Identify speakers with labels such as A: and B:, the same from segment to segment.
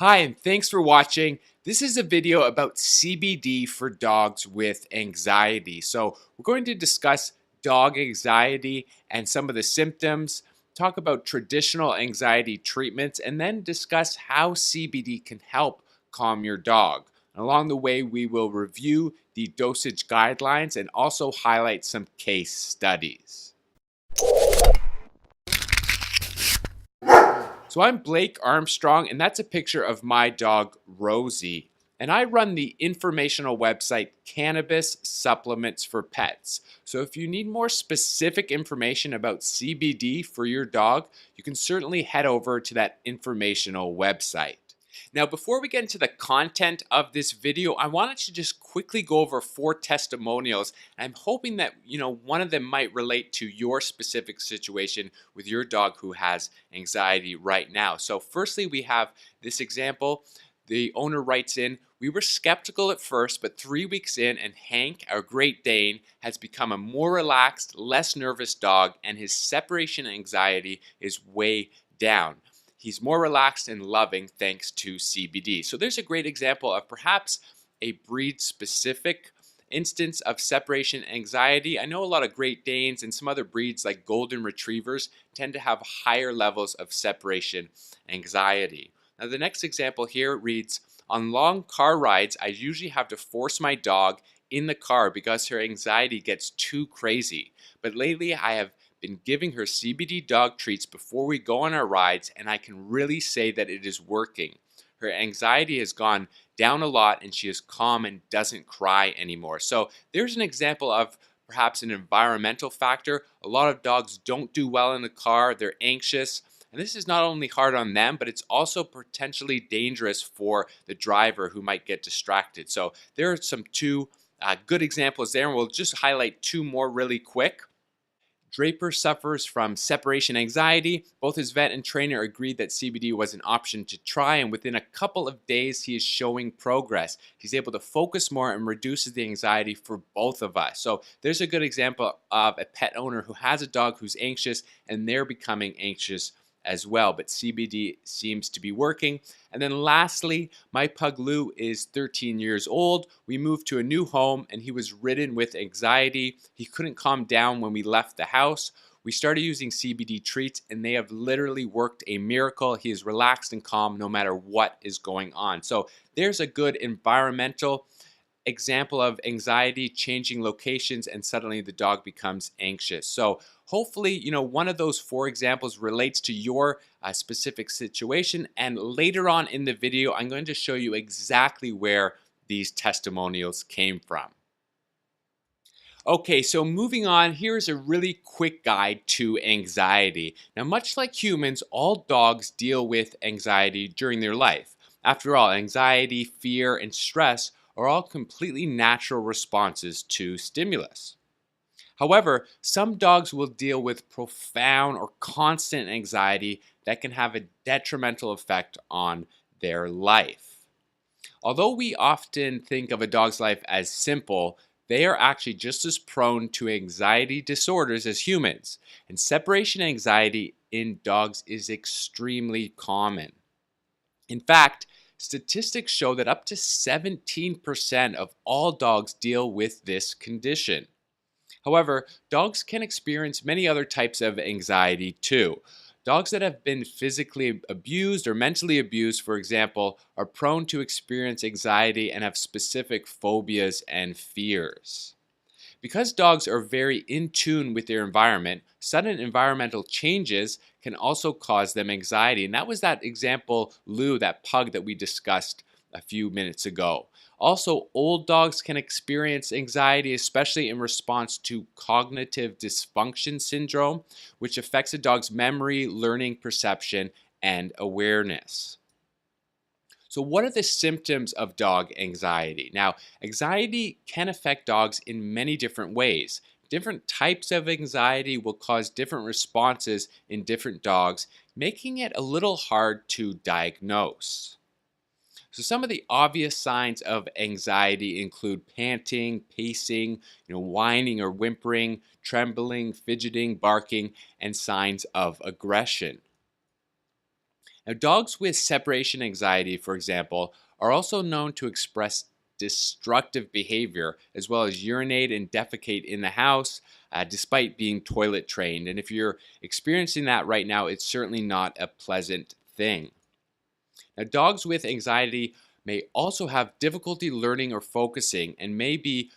A: Hi, and thanks for watching. This is a video about CBD for dogs with anxiety. So, we're going to discuss dog anxiety and some of the symptoms, talk about traditional anxiety treatments, and then discuss how CBD can help calm your dog. Along the way, we will review the dosage guidelines and also highlight some case studies. So I'm Blake Armstrong, and that's a picture of my dog, Rosie. And I run the informational website Cannabis Supplements for Pets. So if you need more specific information about CBD for your dog, you can certainly head over to that informational website. Now, before we get into the content of this video, I wanted to just quickly go over 4 testimonials. I'm hoping that, one of them might relate to your specific situation with your dog who has anxiety right now. So firstly, we have this example. The owner writes in, "We were skeptical at first, but 3 weeks in and Hank, our Great Dane, has become a more relaxed, less nervous dog and his separation anxiety is way down. He's more relaxed and loving thanks to CBD." So there's a great example of perhaps a breed-specific instance of separation anxiety. I know a lot of Great Danes and some other breeds like Golden Retrievers tend to have higher levels of separation anxiety. Now the next example here reads, "On long car rides, I usually have to force my dog in the car because her anxiety gets too crazy. But lately I have been giving her CBD dog treats before we go on our rides, and I can really say that it is working. Her anxiety has gone down a lot and she is calm and doesn't cry anymore." So there's an example of perhaps an environmental factor. A lot of dogs don't do well in the car, they're anxious. And this is not only hard on them, but it's also potentially dangerous for the driver who might get distracted. So there are some two good examples there, and we'll just highlight 2 more really quick. Draper suffers from separation anxiety. Both his vet and trainer agreed that CBD was an option to try, and within a couple of days, he is showing progress. He's able to focus more and reduces the anxiety for both of us. So there's a good example of a pet owner who has a dog who's anxious, and they're becoming anxious as well, but CBD seems to be working. And then lastly, my pug Lou is 13 years old. We moved to a new home and he was ridden with anxiety. He couldn't calm down when we left the house. We started using CBD treats and they have literally worked a miracle. He is relaxed and calm no matter what is going on. So there's a good environmental example of anxiety changing locations and suddenly the dog becomes anxious. So hopefully, one of those 4 examples relates to your specific situation. And later on in the video, I'm going to show you exactly where these testimonials came from. Okay, so moving on, here's a really quick guide to anxiety. Now, much like humans, all dogs deal with anxiety during their life. After all, anxiety, fear, and stress are all completely natural responses to stimulus. However, some dogs will deal with profound or constant anxiety that can have a detrimental effect on their life. Although we often think of a dog's life as simple, they are actually just as prone to anxiety disorders as humans. And separation anxiety in dogs is extremely common. In fact, statistics show that up to 17% of all dogs deal with this condition. However, dogs can experience many other types of anxiety too. Dogs that have been physically abused or mentally abused, for example, are prone to experience anxiety and have specific phobias and fears. Because dogs are very in tune with their environment, sudden environmental changes can also cause them anxiety. And that was that example, Lou, that pug that we discussed a few minutes ago. Also, old dogs can experience anxiety, especially in response to cognitive dysfunction syndrome, which affects a dog's memory, learning, perception, and awareness. So what are the symptoms of dog anxiety? Now, anxiety can affect dogs in many different ways. Different types of anxiety will cause different responses in different dogs, making it a little hard to diagnose. So some of the obvious signs of anxiety include panting, pacing, whining or whimpering, trembling, fidgeting, barking, and signs of aggression. Now, dogs with separation anxiety, for example, are also known to express destructive behavior as well as urinate and defecate in the house despite being toilet trained. And if you're experiencing that right now, it's certainly not a pleasant thing. Now, dogs with anxiety may also have difficulty learning or focusing and may be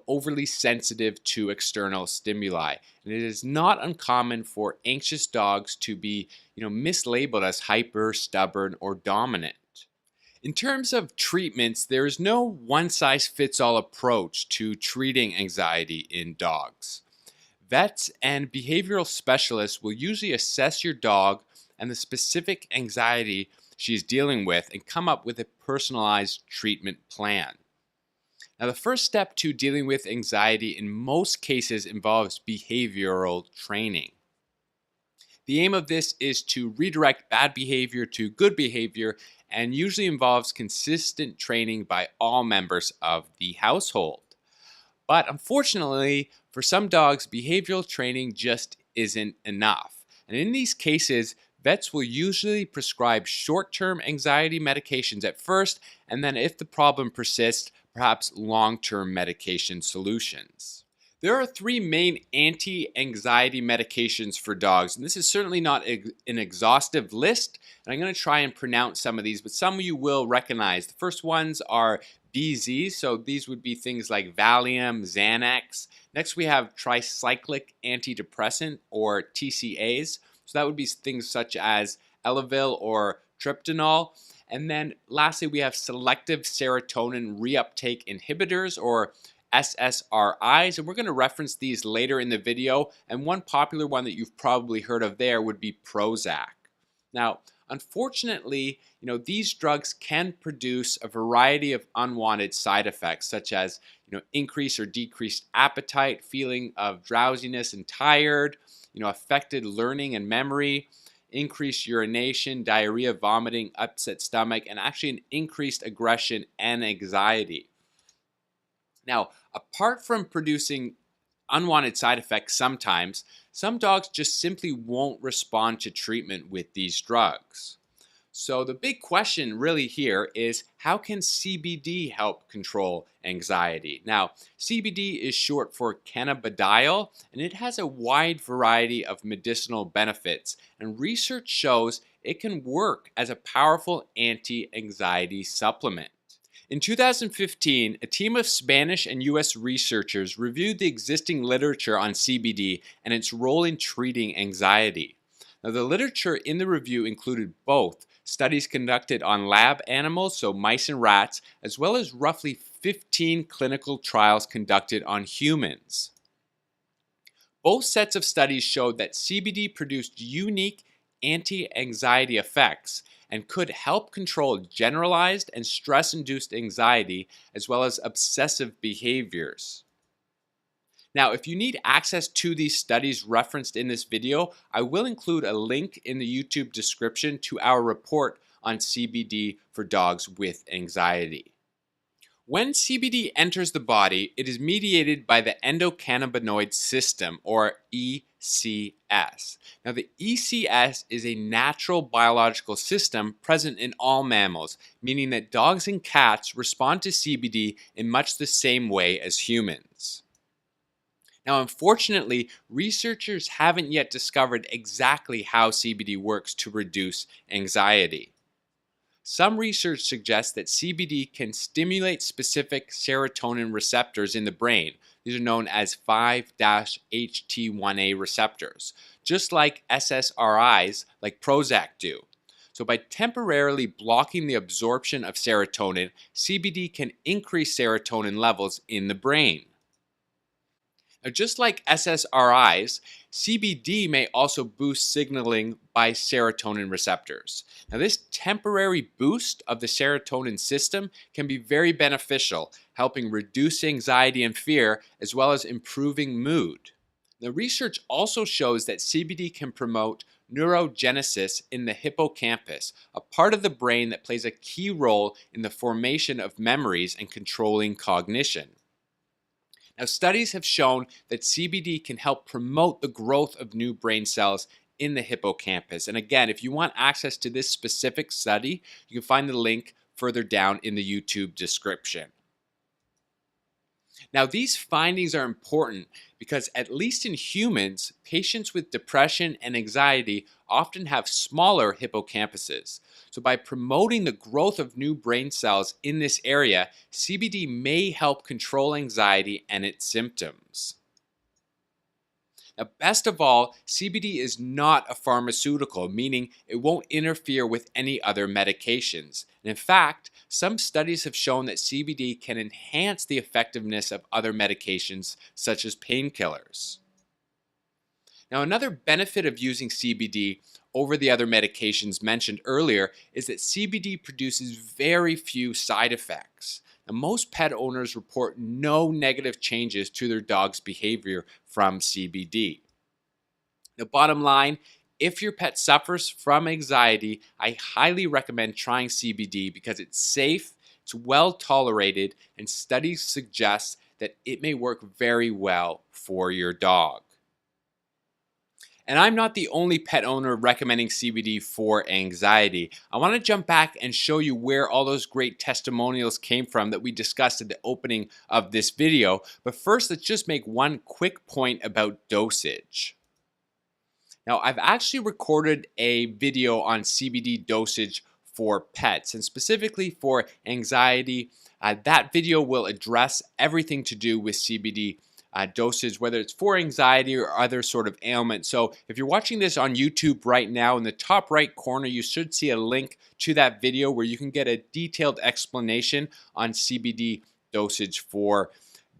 A: overly sensitive to external stimuli. And it is not uncommon for anxious dogs to be mislabeled as hyper, stubborn, or dominant. In terms of treatments, there is no one size fits all approach to treating anxiety in dogs. Vets and behavioral specialists will usually assess your dog and the specific anxiety she's dealing with and come up with a personalized treatment plan. Now, the first step to dealing with anxiety in most cases involves behavioral training. The aim of this is to redirect bad behavior to good behavior and usually involves consistent training by all members of the household. But unfortunately, for some dogs, behavioral training just isn't enough. And in these cases, vets will usually prescribe short-term anxiety medications at first, and then if the problem persists, perhaps long-term medication solutions. There are three main anti-anxiety medications for dogs, and this is certainly not an exhaustive list, and I'm going to try and pronounce some of these, but some you will recognize. The first ones are BZ, so these would be things like Valium, Xanax. Next we have tricyclic antidepressant, or TCAs, so that would be things such as Elavil or Triptanol. And then lastly, we have selective serotonin reuptake inhibitors, or SSRIs, and we're going to reference these later in the video. And one popular one that you've probably heard of there would be Prozac. Now, unfortunately, these drugs can produce a variety of unwanted side effects, such as increased or decreased appetite, feeling of drowsiness and tired, affected learning and memory, increased urination, diarrhea, vomiting, upset stomach, and actually an increased aggression and anxiety. Now, apart from producing unwanted side effects sometimes, some dogs just simply won't respond to treatment with these drugs. So the big question really here is, how can CBD help control anxiety? Now, CBD is short for cannabidiol, and it has a wide variety of medicinal benefits, and research shows it can work as a powerful anti-anxiety supplement. In 2015, a team of Spanish and US researchers reviewed the existing literature on CBD and its role in treating anxiety. Now, the literature in the review included both studies conducted on lab animals, so mice and rats, as well as roughly 15 clinical trials conducted on humans. Both sets of studies showed that CBD produced unique anti-anxiety effects and could help control generalized and stress-induced anxiety as well as obsessive behaviors. Now, if you need access to these studies referenced in this video, I will include a link in the YouTube description to our report on CBD for dogs with anxiety. When CBD enters the body, it is mediated by the endocannabinoid system, or ECS. Now, the ECS is a natural biological system present in all mammals, meaning that dogs and cats respond to CBD in much the same way as humans. Now, unfortunately, researchers haven't yet discovered exactly how CBD works to reduce anxiety. Some research suggests that CBD can stimulate specific serotonin receptors in the brain. These are known as 5-HT1A receptors, just like SSRIs like Prozac do. So by temporarily blocking the absorption of serotonin, CBD can increase serotonin levels in the brain. Now, just like SSRIs, CBD may also boost signaling by serotonin receptors. Now, this temporary boost of the serotonin system can be very beneficial, helping reduce anxiety and fear, as well as improving mood. The research also shows that CBD can promote neurogenesis in the hippocampus, a part of the brain that plays a key role in the formation of memories and controlling cognition. Now, studies have shown that CBD can help promote the growth of new brain cells in the hippocampus. And again, if you want access to this specific study, you can find the link further down in the YouTube description. Now, these findings are important because, at least in humans, patients with depression and anxiety often have smaller hippocampuses. So, by promoting the growth of new brain cells in this area, CBD may help control anxiety and its symptoms. Now, best of all, CBD is not a pharmaceutical, meaning it won't interfere with any other medications. And in fact, some studies have shown that CBD can enhance the effectiveness of other medications, such as painkillers. Now, another benefit of using CBD over the other medications mentioned earlier is that CBD produces very few side effects. Now, most pet owners report no negative changes to their dog's behavior from CBD. The bottom line, if your pet suffers from anxiety, I highly recommend trying CBD because it's safe, it's well tolerated, and studies suggest that it may work very well for your dog. And I'm not the only pet owner recommending CBD for anxiety. I want to jump back and show you where all those great testimonials came from that we discussed at the opening of this video. But first, let's just make one quick point about dosage. Now, I've actually recorded a video on CBD dosage for pets, and specifically for anxiety. That video will address everything to do with CBD dosage, whether it's for anxiety or other sort of ailment. So if you're watching this on YouTube right now, in the top right corner, you should see a link to that video where you can get a detailed explanation on CBD dosage for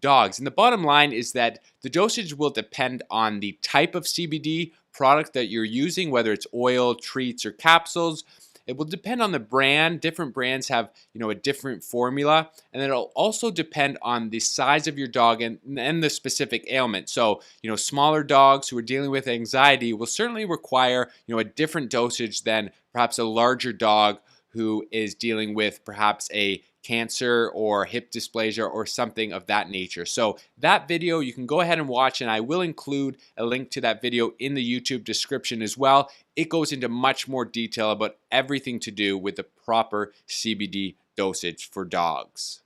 A: dogs. And the bottom line is that the dosage will depend on the type of CBD product that you're using, whether it's oil, treats, or capsules. It will depend on the brand. Different brands have, a different formula, and it'll also depend on the size of your dog and the specific ailment. So, smaller dogs who are dealing with anxiety will certainly require, a different dosage than perhaps a larger dog who is dealing with perhaps a cancer or hip dysplasia or something of that nature. So that video you can go ahead and watch, and I will include a link to that video in the YouTube description as well. It goes into much more detail about everything to do with the proper CBD dosage for dogs.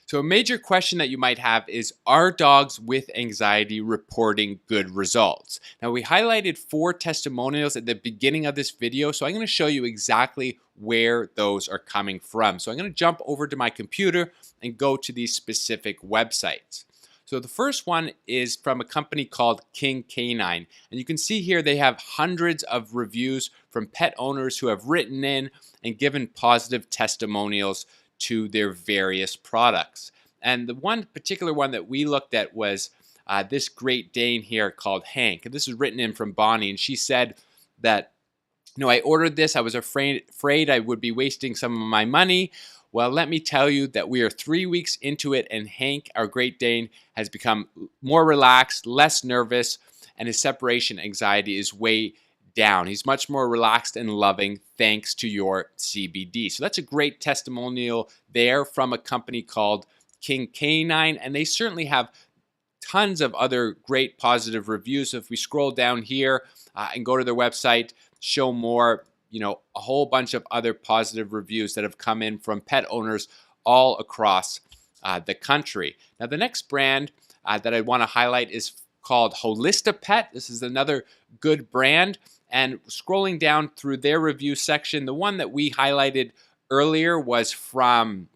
A: So a major question that you might have is, are dogs with anxiety reporting good results? Now, we highlighted 4 testimonials at the beginning of this video, so I'm going to show you exactly where those are coming from. So I'm going to jump over to my computer and go to these specific websites. So the first one is from a company called King Canine. And you can see here they have hundreds of reviews from pet owners who have written in and given positive testimonials to their various products. And the one particular one that we looked at was this Great Dane here called Hank. And this is written in from Bonnie, and she said that, I ordered this. I was afraid I would be wasting some of my money. Well, let me tell you that we are 3 weeks into it, and Hank, our Great Dane, has become more relaxed, less nervous, and his separation anxiety is way down. He's much more relaxed and loving thanks to your CBD. So that's a great testimonial there from a company called King Canine, and they certainly have tons of other great positive reviews. So if we scroll down here and go to their website, show more, a whole bunch of other positive reviews that have come in from pet owners all across the country. Now, the next brand that I want to highlight is called Holistapet. This is another good brand. And scrolling down through their review section, the one that we highlighted earlier was from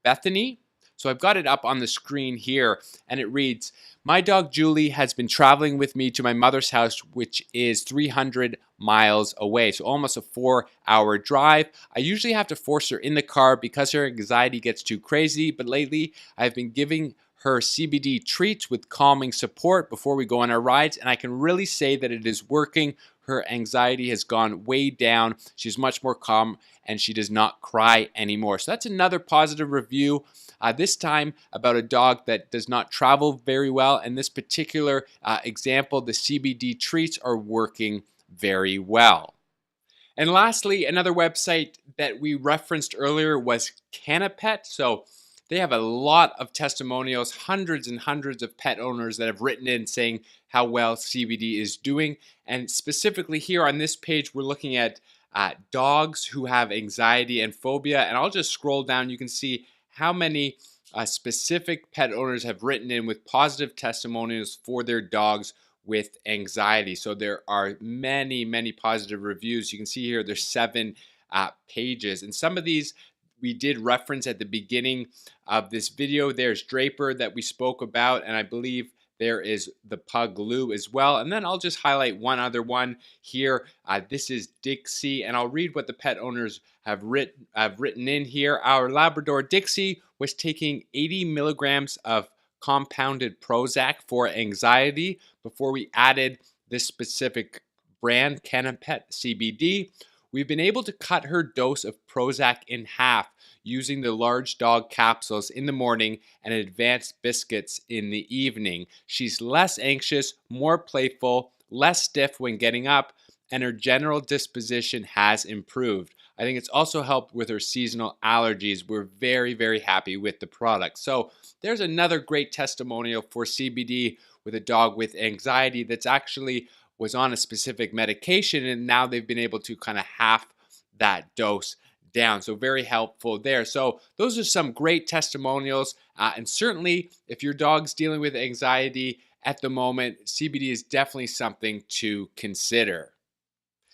A: Bethany. So I've got it up on the screen here, and it reads, "My dog Julie has been traveling with me to my mother's house, which is 300 miles away, so almost a 4-hour drive. I usually have to force her in the car because her anxiety gets too crazy, but lately I've been giving her CBD treats with calming support before we go on our rides, and I can really say that it is working. Her anxiety has gone way down. She's much more calm, and she does not cry anymore." So that's another positive review, this time about a dog that does not travel very well. And this particular example, the CBD treats are working very well. And lastly, another website that we referenced earlier was Canapet. So They have a lot of testimonials, hundreds and hundreds of pet owners that have written in saying how well CBD is doing. And specifically here on this page, we're looking at dogs who have anxiety and phobia. And I'll just scroll down. You can see how many specific pet owners have written in with positive testimonials for their dogs with anxiety. So there are many, many positive reviews. You can see here there's 7 pages. And some of these we did reference at the beginning of this video. There's Draper that we spoke about, and I believe there is the Pug Lou as well. And then I'll just highlight one other one here. This is Dixie, and I'll read what the pet owners have written in here. Our Labrador Dixie was taking 80 milligrams of compounded Prozac for anxiety before we added this specific brand, Canapet CBD. We've been able to cut her dose of Prozac in half using the large dog capsules in the morning and advanced biscuits in the evening. She's less anxious, more playful, less stiff when getting up, and her general disposition has improved. I think it's also helped with her seasonal allergies. We're very, very happy with the product. So there's another great testimonial for CBD with a dog with anxiety that's actually was on a specific medication, and now they've been able to kind of half that dose down. So very helpful there. So those are some great testimonials. And certainly if your dog's dealing with anxiety at the moment, CBD is definitely something to consider.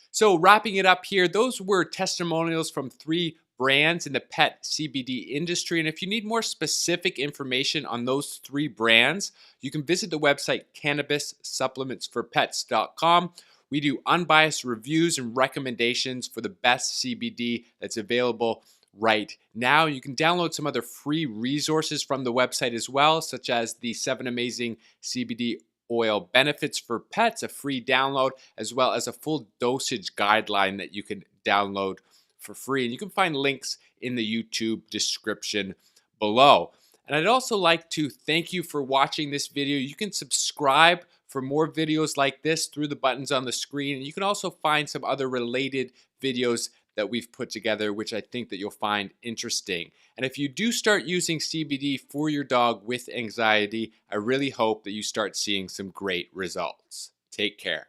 A: So wrapping it up here, those were testimonials from 3 brands in the pet CBD industry. And if you need more specific information on those 3 brands, you can visit the website cannabissupplementsforpets.com. We do unbiased reviews and recommendations for the best CBD that's available right now. You can download some other free resources from the website as well, such as the 7 amazing CBD oil benefits for pets, a free download, as well as a full dosage guideline that you can download for free. And you can find links in the YouTube description below. And I'd also like to thank you for watching this video. You can subscribe for more videos like this through the buttons on the screen. And you can also find some other related videos that we've put together, which I think that you'll find interesting. And if you do start using CBD for your dog with anxiety, I really hope that you start seeing some great results. Take care.